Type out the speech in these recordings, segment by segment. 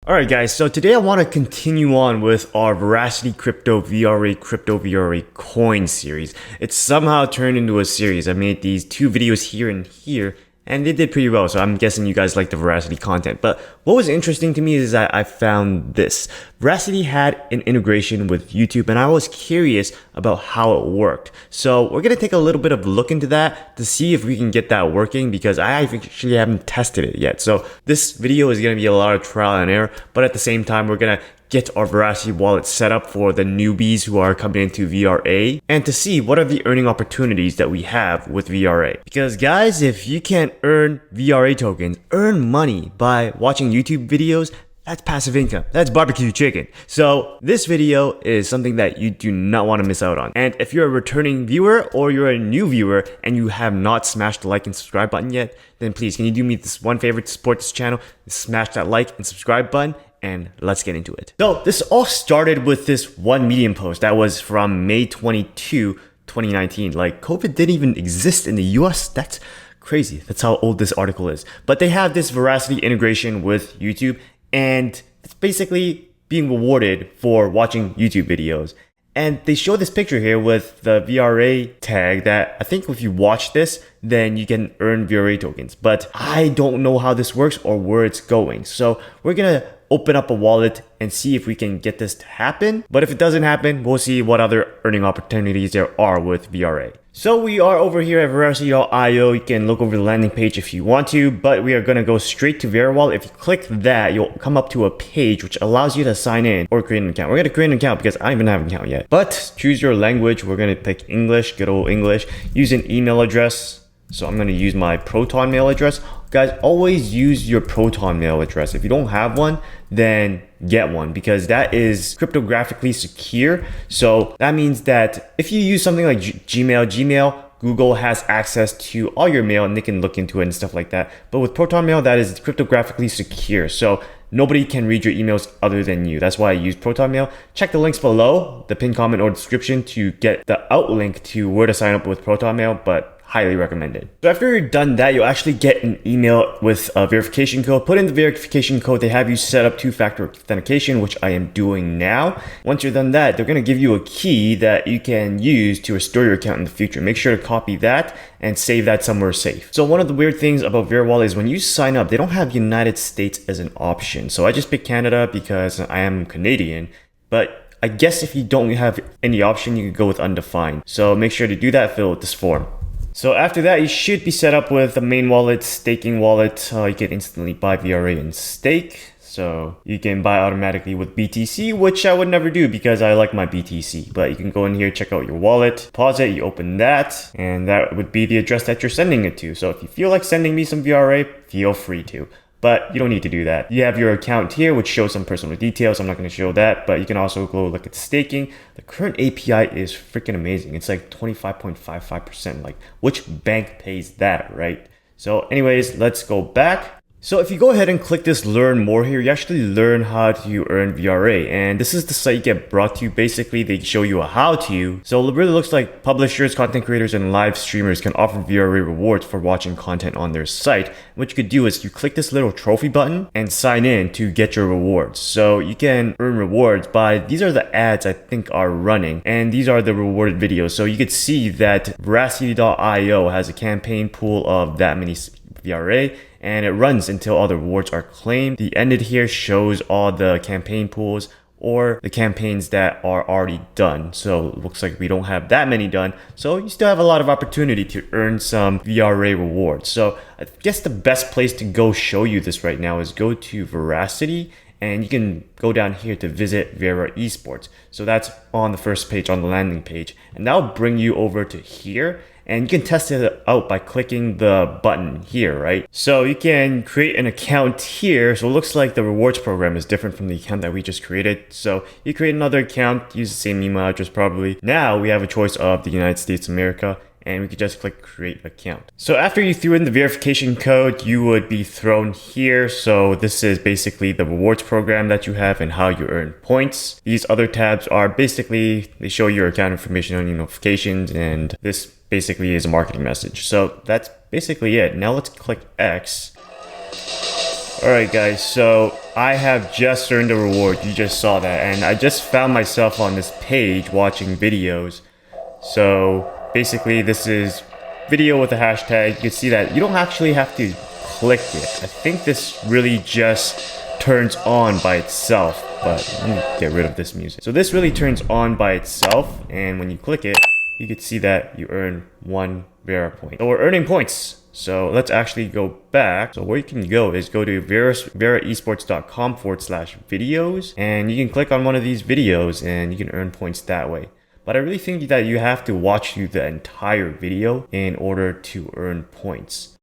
Alright guys, so today I want to continue on with our Verasity Crypto VRA coin series. It's somehow turned into a series. I made these two videos here and here, and they did pretty well, so I'm guessing you guys like the Veracity content. But what was interesting to me is that I found this. Veracity had an integration with YouTube, and I was curious about how it worked. So we're going to take a little bit of a look into that to see if we can get that working, because I actually haven't tested it yet. So this video is going to be a lot of trial and error, but at the same time, we're going to get our Veracity wallet set up for the newbies who are coming into VRA, and to see what are the earning opportunities that we have with VRA. Because guys, if you can't earn VRA tokens, earn money by watching YouTube videos, that's passive income. That's barbecue chicken. So this video is something that you do not want to miss out on. And if you're a returning viewer or you're a new viewer and you have not smashed the like and subscribe button yet, then please, can you do me this one favor to support this channel? Smash that like and subscribe button, and let's get into it. So this all started with this one Medium post that was from May 22, 2019. Like, COVID didn't even exist in the US. That's crazy. That's how old this article is. But they have this Veracity integration with YouTube, and it's basically being rewarded for watching YouTube videos. And they show this picture here with the VRA tag that I think if you watch this, then you can earn VRA tokens. But I don't know how this works or where it's going. So we're going to open up a wallet and see if we can get this to happen. But if it doesn't happen, we'll see what other earning opportunities there are with VRA. So we are over here at veracity.io. You can look over the landing page if you want to, but we are going to go straight to VeraWallet. If you click that, you'll come up to a page which allows you to sign in or create an account. We're going to create an account because I don't even have an account yet. But choose your language. We're going to pick English, good old English. Use an email address. So I'm going to use my Proton mail address. Guys, always use your Proton mail address. If you don't have one, then get one, because that is cryptographically secure. So that means that if you use something like Gmail, Google has access to all your mail and they can look into it and stuff like that. But with Proton Mail, that is cryptographically secure. So nobody can read your emails other than you. That's why I use Proton Mail. Check the links below, the pinned comment or description, to get the outlink to where to sign up with Proton Mail, but highly recommended. So after you're done that, you'll actually get an email with a verification code. Put in the verification code. They have you set up two-factor authentication, which I am doing now. Once you're done that, they're going to give you a key that you can use to restore your account in the future. Make sure to copy that and save that somewhere safe. So one of the weird things about VeraWallet is when you sign up, they don't have United States as an option. So I just picked Canada because I am Canadian, but I guess if you don't have any option, you could go with undefined. So make sure to do that, fill out this form. So after that, you should be set up with a main wallet, staking wallet. You can instantly buy VRA and stake. So you can buy automatically with BTC, which I would never do because I like my BTC. But you can go in here, check out your wallet, pause it, you open that, and that would be the address that you're sending it to. So if you feel like sending me some VRA, feel free to. But you don't need to do that. You have your account here, which shows some personal details. I'm not going to show that, but you can also go look at staking. The current API is freaking amazing. It's like 25.55%. Like, which bank pays that, right? So anyways, let's go back. So if you go ahead and click this learn more here, you actually learn how to earn VRA. And this is the site you get brought to you. Basically, they show you a how to. So it really looks like publishers, content creators, and live streamers can offer VRA rewards for watching content on their site. What you could do is you click this little trophy button and sign in to get your rewards. So you can earn rewards by, these are the ads I think are running, and these are the rewarded videos. So you could see that veracity.io has a campaign pool of that many VRA, and it runs until all the rewards are claimed. The ended here shows all the campaign pools or the campaigns that are already done. So it looks like we don't have that many done. So you still have a lot of opportunity to earn some VRA rewards. So I guess the best place to go show you this right now is go to Veracity, and you can go down here to visit VeraEsports. So that's on the first page, on the landing page, and that'll bring you over to here. And you can test it out by clicking the button here, right? So you can create an account here. So it looks like the rewards program is different from the account that we just created. So you create another account, use the same email address probably. Now we have a choice of the United States of America, and we could just click create account. So after you threw in the verification code, you would be thrown here. So this is basically the rewards program that you have and how you earn points. These other tabs are basically, they show your account information on your notifications, and this basically is a marketing message. So that's basically it. Now let's click X. Alright guys, so I have just earned a reward, you just saw that, and I just found myself on this page watching videos. So basically this is video with a hashtag. You can see that you don't actually have to click it. I think this really just turns on by itself, but let me get rid of this music. So this really turns on by itself, and when you click it, you can see that you earn 1 Vera point. So we're earning points. So let's actually go back. So where you can go is go to veraesports.com/videos, and you can click on one of these videos and you can earn points that way. But I really think that you have to watch through the entire video in order to earn points.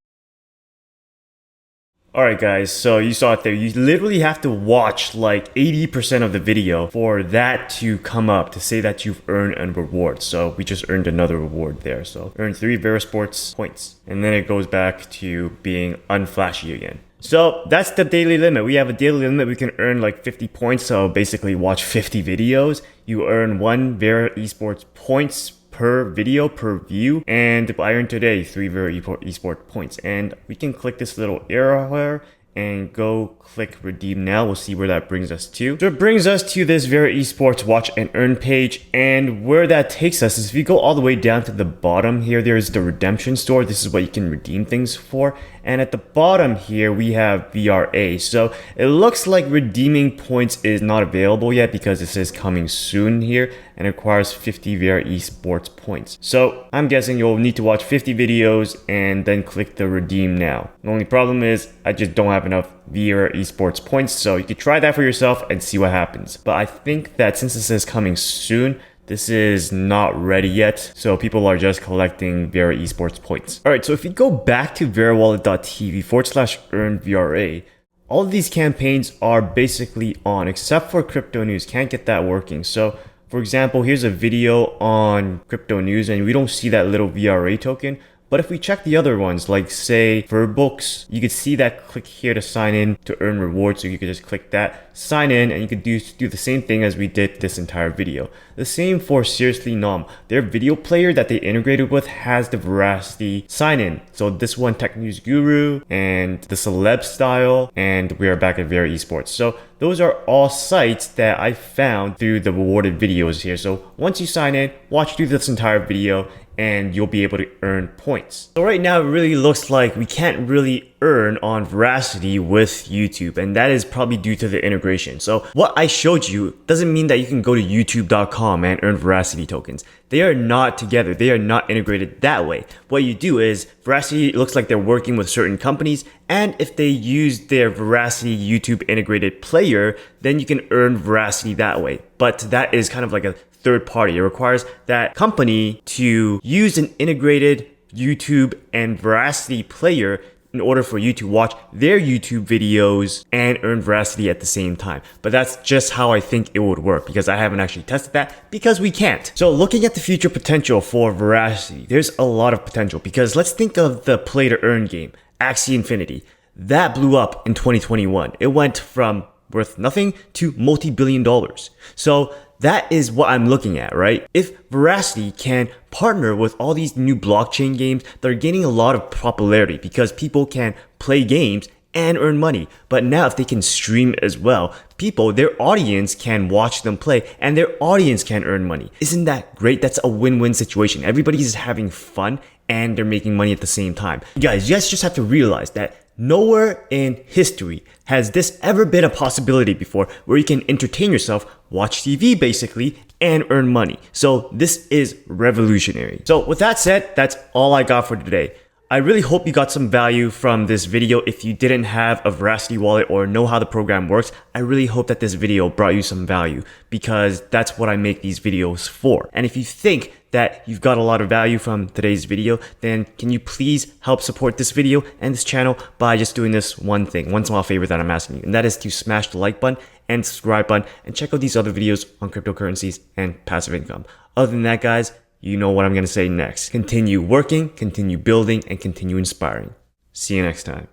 Alright guys, so you saw it there. You literally have to watch like 80% of the video for that to come up to say that you've earned a reward. So we just earned another reward there. So earn 3 VeraEsports points. And then it goes back to being unflashy again. So that's the daily limit. We have a daily limit. We can earn like 50 points. So basically watch 50 videos. You earn 1 VeraEsports points per video, per view, and I earned today 3 VeraEsports points. And we can click this little arrow here and go click redeem now. We'll see where that brings us to. So it brings us to this VeraEsports watch and earn page, and where that takes us is if you go all the way down to the bottom here, there's the redemption store. This is what you can redeem things for. And at the bottom here, we have VRA. So it looks like redeeming points is not available yet because it says coming soon here and it requires 50 VeraEsports points. So I'm guessing you'll need to watch 50 videos and then click the redeem now. The only problem is I just don't have enough VeraEsports points, so you could try that for yourself and see what happens. But I think that since it says coming soon, this is not ready yet, so people are just collecting VeraEsports points. Alright, so if you go back to verawallet.tv/earn VRA, all of these campaigns are basically on, except for crypto news. Can't get that working. So for example, here's a video on crypto news and we don't see that little VRA token. But if we check the other ones, like say for books, you could see that click here to sign in to earn rewards. So you could just click that, sign in, and you could do the same thing as we did this entire video. The same for Seriously Nom. Their video player that they integrated with has the Verasity sign in. So this one, Tech News Guru, and the Celeb Style, and we are back at VeraEsports. So those are all sites that I found through the rewarded videos here. So once you sign in, watch through this entire video, and you'll be able to earn points. So right now it really looks like we can't really earn on Veracity with YouTube, and that is probably due to the integration. So what I showed you doesn't mean that you can go to youtube.com and earn Veracity tokens. They are not together. They are not integrated that way. What you do is Veracity looks like they're working with certain companies, and if they use their Veracity YouTube integrated player, then you can earn Veracity that way. But that is kind of like a third party. It requires that company to use an integrated YouTube and Veracity player in order for you to watch their YouTube videos and earn Veracity at the same time. But that's just how I think it would work, because I haven't actually tested that because we can't. So looking at the future potential for Veracity, there's a lot of potential, because let's think of the play to earn game, Axie Infinity. That blew up in 2021. It went from worth nothing to multi-billion dollars. So that is what I'm looking at, right? If Veracity can partner with all these new blockchain games that are gaining a lot of popularity because people can play games and earn money. But now if they can stream as well, people, their audience can watch them play and their audience can earn money. Isn't that great? That's a win-win situation. Everybody's having fun and they're making money at the same time. Guys, you guys just have to realize that nowhere in history has this ever been a possibility before where you can entertain yourself, watch TV basically, and earn money. So this is revolutionary. So with that said, that's all I got for today. I really hope you got some value from this video. If you didn't have a Veracity wallet or know how the program works, I really hope that this video brought you some value, because that's what I make these videos for. And if you think that you've got a lot of value from today's video, then can you please help support this video and this channel by just doing this one thing, one small favor that I'm asking you, and that is to smash the like button and subscribe button and check out these other videos on cryptocurrencies and passive income. Other than that, guys, you know what I'm going to say next. Continue working, continue building, and continue inspiring. See you next time.